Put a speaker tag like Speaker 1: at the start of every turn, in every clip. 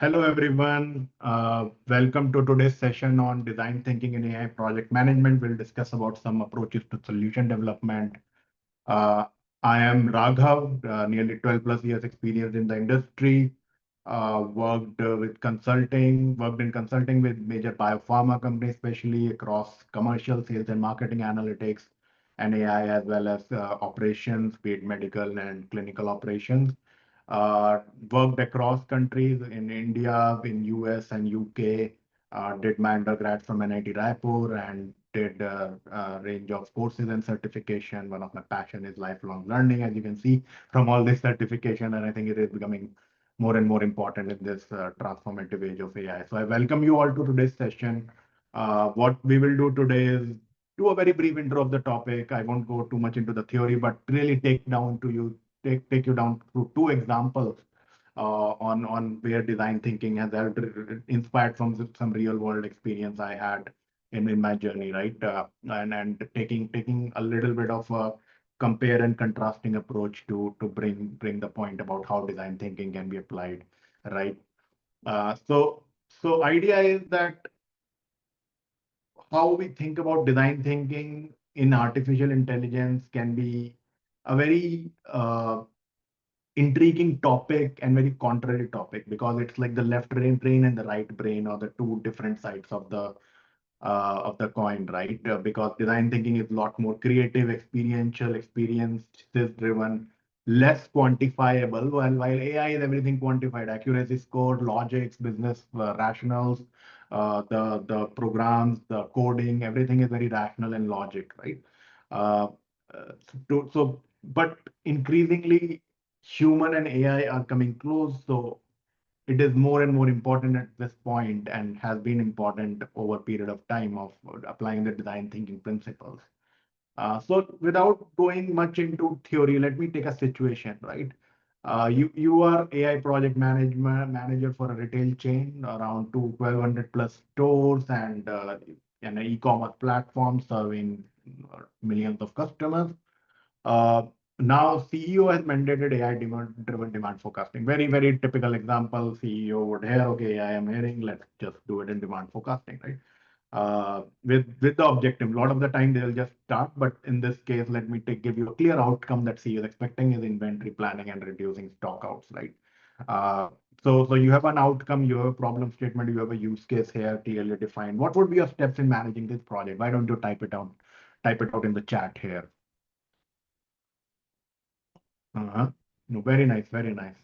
Speaker 1: Hello, everyone. Welcome to today's session on design thinking in AI project management. We'll discuss about some approaches to solution development. Uh, I am Raghav, nearly 12 plus years experience in the industry. Worked in consulting with major biopharma companies, especially across commercial, sales and marketing analytics and AI, as well as operations, be it medical and clinical operations. uh, Worked across countries in India, in US and UK. Did my undergrad from NIT Raipur and did a range of courses and certification. One of my passion is lifelong learning, as you can see from all this certification, and I think it is becoming more and more important in this transformative age of AI. So I welcome you all to today's session. What we will do today is do a very brief intro of the topic. I won't go too much into the theory, but really take you down through two examples on where design thinking has helped, inspired from some real world experience I had in my journey, right? And taking a little bit of a compare and contrasting approach to bring the point about how design thinking can be applied, right? So idea is that how we think about design thinking in artificial intelligence can be a very intriguing topic and very contrary topic, because it's like the left brain and the right brain, or the two different sides of the coin, right? Because design thinking is a lot more creative, experiential, experiences driven, less quantifiable. While AI is everything quantified, accuracy score, logics, business rationals, the programs, the coding, everything is very rational and logic, right? Uh, but increasingly, human and AI are coming close, so it is more and more important at this point, and has been important over a period of time of applying the design thinking principles. So without going much into theory, let me take a situation, right? You are AI project management manager for a retail chain around 1,200 plus stores, and an e-commerce platform serving millions of customers. uh, Now CEO has mandated AI-driven demand forecasting. Very, very typical example. CEO would hear, okay, I am hearing, let's just do it in demand forecasting, right? With the objective. A lot of the time they'll just start, but in this case, let me give you a clear outcome that CEO is expecting is inventory planning and reducing stockouts, right? Uh, so you have an outcome, you have a problem statement, you have a use case here clearly defined. What would be your steps in managing this project? Why don't you type it out in the chat here? Uh-huh. No, very nice, very nice.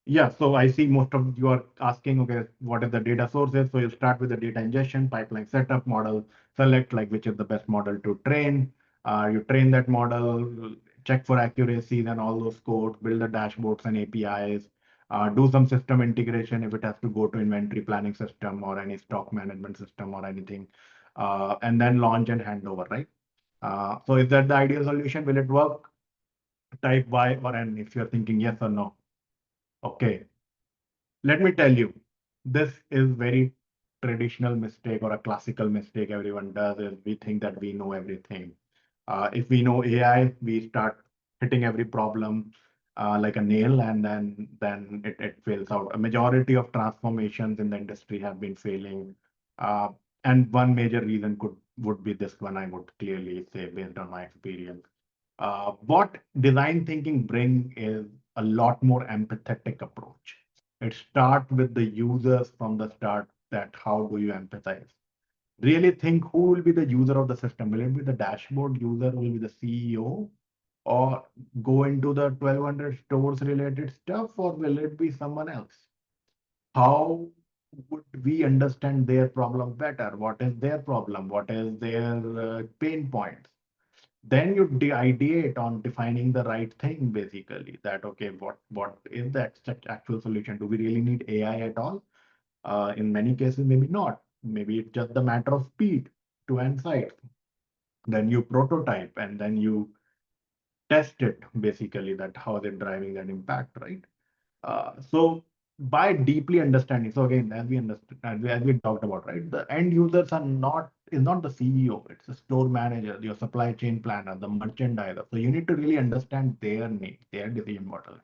Speaker 1: Yeah, so I see most of you are asking, okay, what is the data sources? So you start with the data ingestion, pipeline setup, model select, like which is the best model to train. You train that model, check for accuracy, then all those codes, build the dashboards and APIs, do some system integration if it has to go to inventory planning system or any stock management system or anything, and then launch and hand over, right? So is that the ideal solution? Will it work? Type Y or N if you're thinking yes or no. Okay, let me tell you, this is very traditional mistake or a classical mistake everyone does is we think that we know everything. If we know AI, we start hitting every problem like a nail, and then it fails out. A majority of transformations in the industry have been failing. Uh, and one major reason would be this one, I would clearly say, based on my experience. What design thinking bring is a lot more empathetic approach. It starts with the users from the start, that how do you empathize? Really think who will be the user of the system. Will it be the dashboard user? Will it be the CEO? Or go into the 1,200 stores related stuff, or will it be someone else? How would we understand their problem better? What is their problem? What is their pain points? Then you ideate on defining the right thing, basically, that okay, what is that such actual solution? Do we really need AI at all? In many cases, maybe not. Maybe it's just a matter of speed to insight. Then you prototype and then you test it, basically, that how they're driving that impact, right? So by deeply understanding, so again, as we understood, as we talked about, right, the end users are not is not the CEO, it's a store manager, your supply chain planner, the merchandiser. So you need to really understand their needs, their decision model.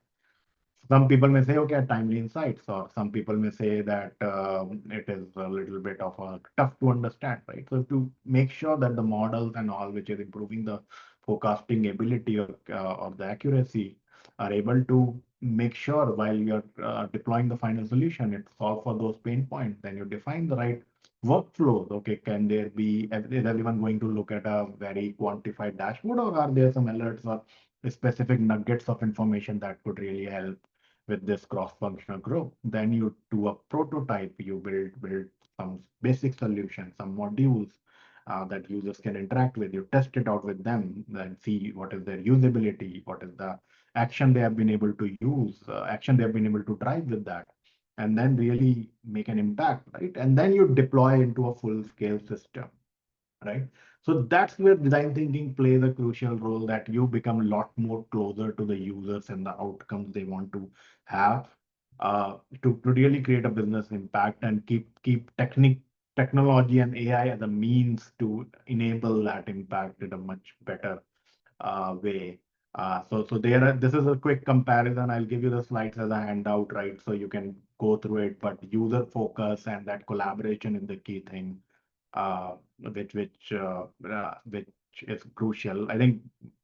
Speaker 1: Some people may say, okay, timely insights, or some people may say that it is a little bit of a tough to understand, right? So to make sure that the models and all, which is improving the forecasting ability or the accuracy, are able to make sure while you're deploying the final solution, it solve for those pain points. Then you define the right workflows. Okay, can there be, is everyone going to look at a very quantified dashboard, or are there some alerts or specific nuggets of information that could really help with this cross-functional group? Then you do a prototype, you build some basic solutions, some modules that users can interact with. You test it out with them, then see what is their usability, what is the action they have been able to use, action they have been able to drive with that, and then really make an impact, right? And then you deploy into a full-scale system, right? So that's where design thinking plays a crucial role, that you become a lot more closer to the users and the outcomes they want to have, to really create a business impact and keep technology and AI as a means to enable that impact in a much better way. So this is a quick comparison. I'll give you the slides as a handout, right? So you can go through it, but user focus and that collaboration is the key thing, which is crucial. I think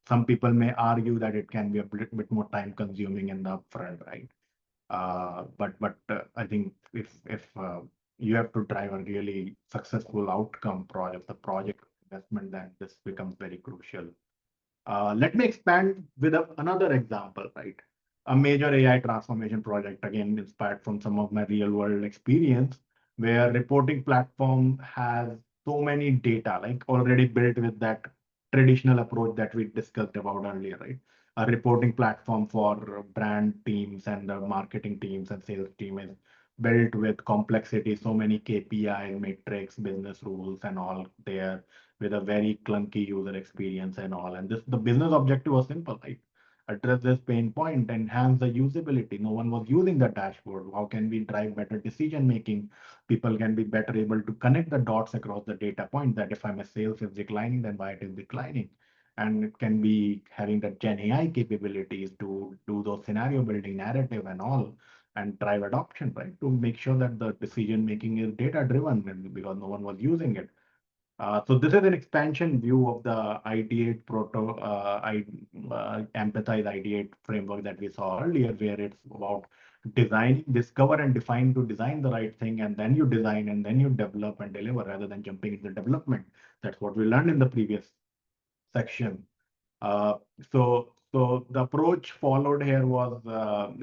Speaker 1: some people may argue that it can be a bit more time consuming in the upfront, right? But I think if you have to drive a really successful outcome project, the project investment, then this becomes very crucial. Let me expand with another example, right? A major AI transformation project, again, inspired from some of my real world experience, where reporting platform has so many data, like already built with that traditional approach that we discussed about earlier, right? A reporting platform for brand teams and marketing teams and sales team is built with complexity, so many KPI, metrics, business rules, and all there, with a very clunky user experience and all. And this, the business objective was simple, right? Address this pain point, enhance the usability. No one was using the dashboard. How can we drive better decision making? People can be better able to connect the dots across the data point, that if my sales is declining, then why it is declining. And it can be having the Gen AI capabilities to do those scenario building narrative and all, and drive adoption, right? To make sure that the decision making is data driven, because no one was using it. So this is an expansion view of the Ideate Empathize Ideate framework that we saw earlier, where it's about design, discover and define to design the right thing, and then you design and then you develop and deliver rather than jumping into development. That's what we learned in the previous section. Uh, so the approach followed here was,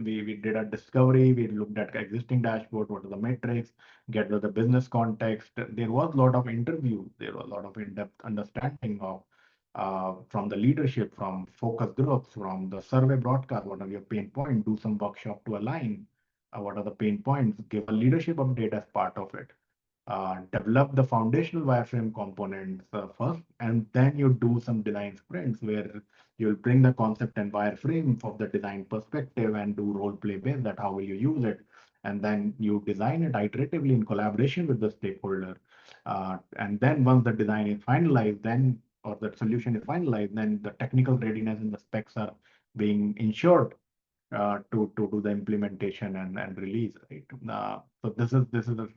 Speaker 1: we did a discovery, we looked at existing dashboard, what are the metrics, get the business context. There was a lot of interview, there was a lot of in-depth understanding of from the leadership, from focus groups, from the survey broadcast, what are your pain points, do some workshop to align what are the pain points, give a leadership update as part of it, develop the foundational wireframe components first, and then you do some design sprints where you'll bring the concept and wireframe of the design perspective and do role play based, that how will you use it, and then you design it iteratively in collaboration with the stakeholder. And then once the design is finalized, then or the solution is finalized, then the technical readiness and the specs are being ensured to do the implementation and release, right? So this is a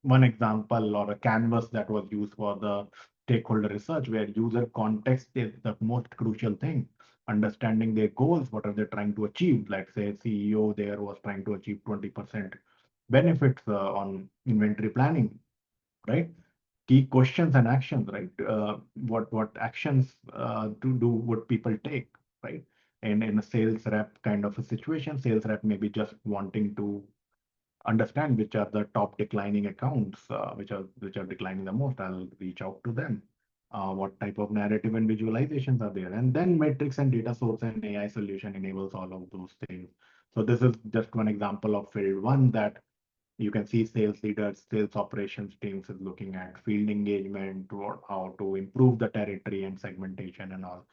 Speaker 1: one example or a canvas that was used for the stakeholder research, where user context is the most crucial thing. Understanding their goals, what are they trying to achieve? Like say CEO there was trying to achieve 20% benefits on inventory planning, right? Key questions and actions, right? What actions to do would people take, right? And in a sales rep kind of a situation, sales rep may be just wanting to understand which are the top declining accounts, which are declining the most. I'll reach out to them. What type of narrative and visualizations are there? And then metrics and data source and AI solution enables all of those things. So this is just one example of field one, that you can see sales leaders, sales operations teams is looking at field engagement, or how to improve the territory and segmentation and all.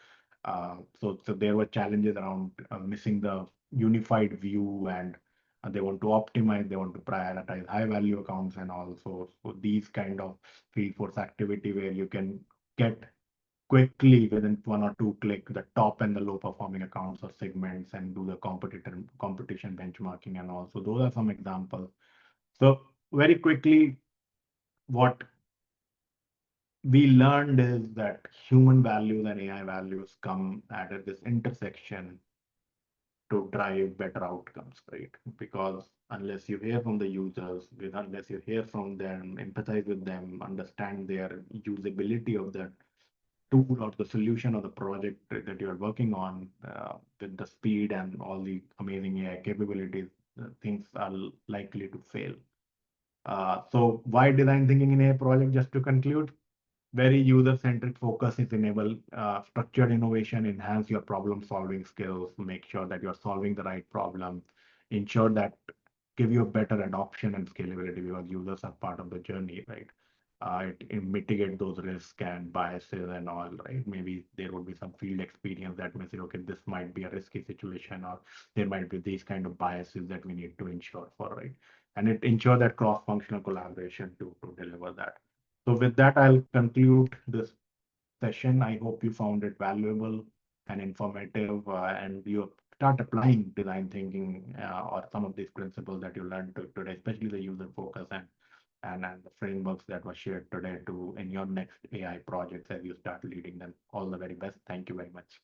Speaker 1: So there were challenges around missing the unified view, and they want to optimize, they want to prioritize high value accounts and all. So these kind of field force activity where you can get quickly within 1 or 2 click the top and the low performing accounts or segments and do the competition benchmarking and all. So those are some examples. So very quickly, what we learned is that human values and AI values come at this intersection to drive better outcomes, right? Because unless you hear from the users, unless you hear from them, empathize with them, understand their usability of the tool or the solution or the project that you're working on, with the speed and all the amazing AI capabilities, things are likely to fail. So why design thinking in a project? Just to conclude, very user-centric focus is enable structured innovation, enhance your problem-solving skills, make sure that you're solving the right problem, ensure that give you a better adoption and scalability because users are part of the journey, right? It mitigate those risks and biases and all, right? Maybe there would be some field experience that may say, okay, this might be a risky situation, or there might be these kind of biases that we need to ensure for, right? And it ensure that cross-functional collaboration to deliver that. So with that, I'll conclude this session. I hope you found it valuable and informative, and you start applying design thinking or some of these principles that you learned today, especially the user focus and the frameworks that were shared today to in your next AI projects as you start leading them. All the very best. Thank you very much.